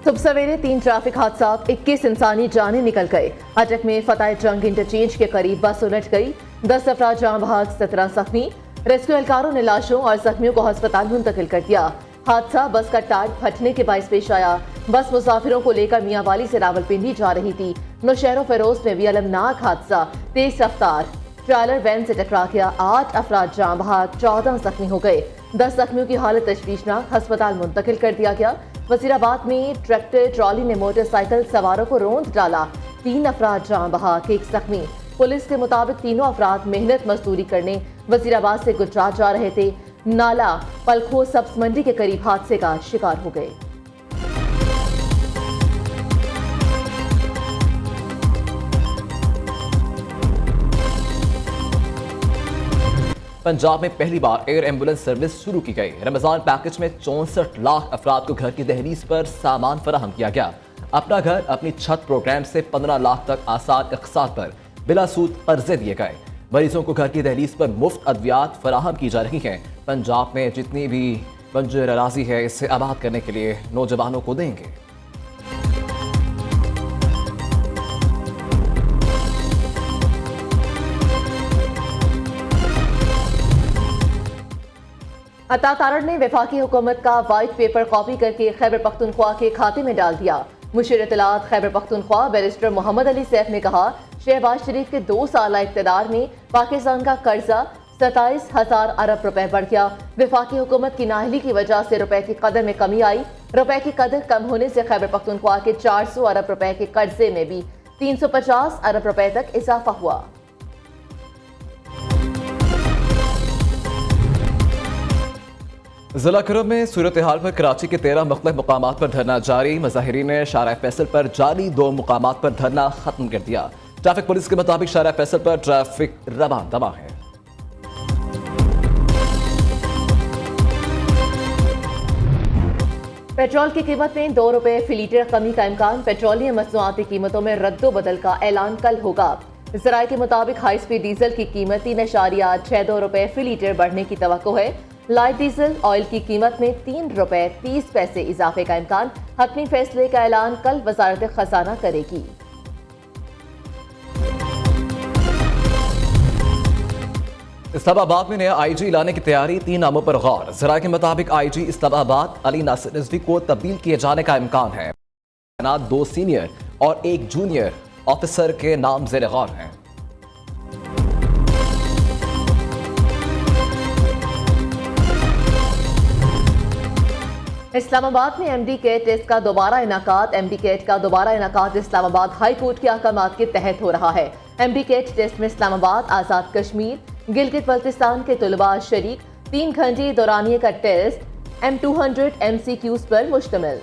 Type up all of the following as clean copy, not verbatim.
صبح سویرے 3 ٹریفک حادثات، 21 انسانی جانیں نکل گئے۔ اٹک میں فتح جنگ انٹرچینج کے قریب بس الٹ گئی، 10 افراد جاں بحق، 17 زخمی۔ ریسکیو اہلکاروں نے لاشوں اور زخمیوں کو ہسپتال منتقل کر دیا۔ حادثہ بس کا ٹائر پھٹنے کے باعث پیش آیا۔ بس مسافروں کو لے کر میاں والی سے راولپنڈی جا رہی تھی۔ نوشہر و فیروز میں بھی المناک حادثہ، تیز رفتار ٹریلر وین سے ٹکرا گیا، 8 افراد جاں بحق، 14 زخمی ہو گئے۔ 10 زخمیوں کی حالت تشویشناک، ہسپتال منتقل کر دیا گیا۔ وزیر آباد میں ٹریکٹر ٹرالی نے موٹر سائیکل سواروں کو روند ڈالا، 3 افراد جاں بحق، 1 زخمی۔ پولیس کے مطابق تینوں افراد محنت مزدوری کرنے وزیر آباد سے گجرات جا رہے تھے۔ نالا پلکھو سبز منڈی کے قریب حادثے کا شکار ہو گئے۔ پنجاب میں پہلی بار ایئر ایمبولنس سروس شروع کی گئی۔ رمضان پیکج میں 64 لاکھ افراد کو گھر کی دہلیز پر سامان فراہم کیا گیا۔ اپنا گھر اپنی چھت پروگرام سے 15 لاکھ تک آسان اقساط پر بلا سود قرضے دیے گئے۔ مریضوں کو گھر کی دہلیز پر مفت ادویات فراہم کی جا رہی ہیں۔ پنجاب میں جتنی بھی بنجر اراضی ہے اسے آباد کرنے کے لیے نوجوانوں کو دیں گے۔ عطا تارڑ نے وفاقی حکومت کا وائٹ پیپر کاپی کر کے خیبر پختونخوا کے کھاتے میں ڈال دیا۔ مشیر اطلاعات خیبر پختونخوا بیرسٹر محمد علی سیف نے کہا، شہباز شریف کے 2 سالہ اقتدار میں پاکستان کا قرضہ 27,000 ارب روپے بڑھ گیا۔ وفاقی حکومت کی نااہلی کی وجہ سے روپے کی قدر میں کمی آئی۔ روپے کی قدر کم ہونے سے خیبر پختونخوا کے 400 ارب روپے کے قرضے میں بھی 350 ارب روپے تک اضافہ ہوا۔ ضلع کرم میں صورتحال پر کراچی کے 13 مختلف مقامات پر دھرنا جاری۔ مظاہرین نے شارع فیصل پر جاری 2 مقامات پر دھرنا ختم کر دیا۔ ٹریفک پولیس کے مطابق شارع فیصل پر ٹریفک رواں دواں ہے۔ پیٹرول کی قیمت میں 2 روپے فی لیٹر کمی کا امکان۔ پیٹرولیم مصنوعات کی قیمتوں میں رد و بدل کا اعلان کل ہوگا۔ ذرائع کے مطابق ہائی سپیڈ ڈیزل کی قیمت 3.62 روپے فی لیٹر بڑھنے کی توقع ہے۔ لائٹ ڈیزل آئل کی قیمت میں 3 روپے 30 پیسے اضافے کا امکان۔ حتمی فیصلے کا اعلان کل وزارت خزانہ کرے گی۔ اسلام آباد میں نیا آئی جی لانے کی تیاری، 3 ناموں پر غور۔ ذرائع کے مطابق آئی جی اسلام آباد علی ناصر رضوی کو تبدیل کیے جانے کا امکان ہے۔ 2 سینئر اور 1 جونیئر آفیسر کے نام زیر غور ہیں۔ اسلام آباد میں ایم ڈی کیٹ ٹیسٹ کا دوبارہ انعقاد۔ ایم ڈی کیٹ کا دوبارہ انعقاد اسلام آباد ہائی کورٹ کے احکامات کے تحت ہو رہا ہے۔ ایم ڈی کیٹ ٹیسٹ میں اسلام آباد، آزاد کشمیر، گلگت بلتستان کے طلباء شریک۔ 3 گھنٹے دورانیے کا ٹیسٹ M200 MCQs پر مشتمل۔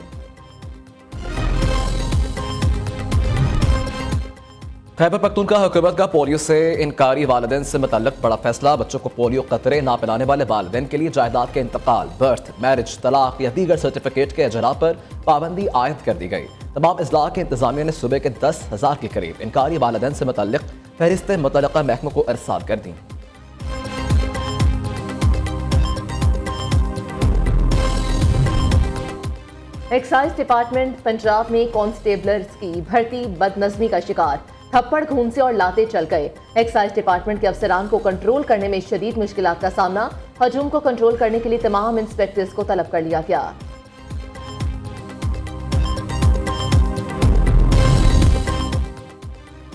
خیبر پختونخوا حکومت کا پولیو سے انکاری والدین سے متعلق بڑا فیصلہ۔ بچوں کو پولیو قطرے نہ پلانے والے والدین کے لیے جائیداد کے انتقال، برتھ، میرج، طلاق یا دیگر سرٹیفکیٹ کے اجراء پر پابندی عائد کر دی گئی۔ تمام اضلاع کے انتظامیہ نے صوبے کے 10,000 کے قریب انکاری والدین سے متعلق فہرستیں متعلقہ محکموں کو ارسال کر دیں۔ ایکسائز ڈپارٹمنٹ پنجاب میں کانسٹیبلرز کی بھرتی بدنظمی کا شکار، تھپڑ گھونسے اور لاتے چل گئے۔ ایکسائز ڈپارٹمنٹ کے افسران کو کنٹرول کرنے میں شدید مشکلات کا سامنا۔ ہجوم کو کنٹرول کرنے کے لیے تمام انسپیکٹرز کو طلب کر لیا گیا۔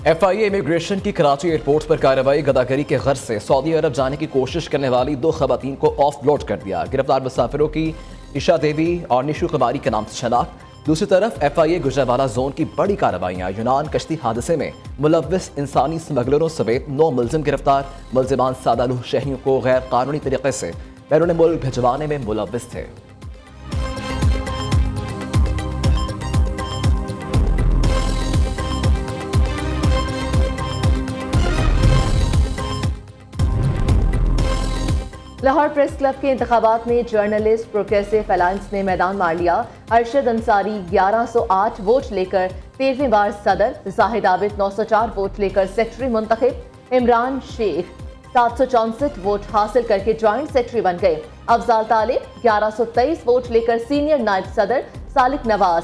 ایف آئی اے امیگریشن کی کراچی ایئرپورٹ پر کارروائی، گداگری کے غرض سے سعودی عرب جانے کی کوشش کرنے والی 2 خواتین کو آف لوڈ کر دیا۔ گرفتار مسافروں کی عشا دیوی اور نشو قماری کے نام سے شناخت۔ دوسری طرف ایف آئی اے گجرانوالہ زون کی بڑی کارروائیاں، یونان کشتی حادثے میں ملوث انسانی سمگلروں سمیت 9 ملزم گرفتار۔ ملزمان سادہ لوح شہریوں کو غیر قانونی طریقے سے بیرون ملک بھجوانے میں ملوث تھے۔ لاہور پریس کلب کے انتخابات میں جرنلسٹ پروگریسو الائنس نے میدان مار لیا۔ ارشد انصاری 1108 ووٹ لے کر 13ویں بار صدر، زاہد عابد 904 ووٹ لے کر سیکرٹری منتخب، عمران شیخ 764 ووٹ حاصل کر کے جوائنٹ سیکرٹری بن گئے۔ افضال طالب 1123 ووٹ لے کر سینئر نائب صدر، سالک نواز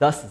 10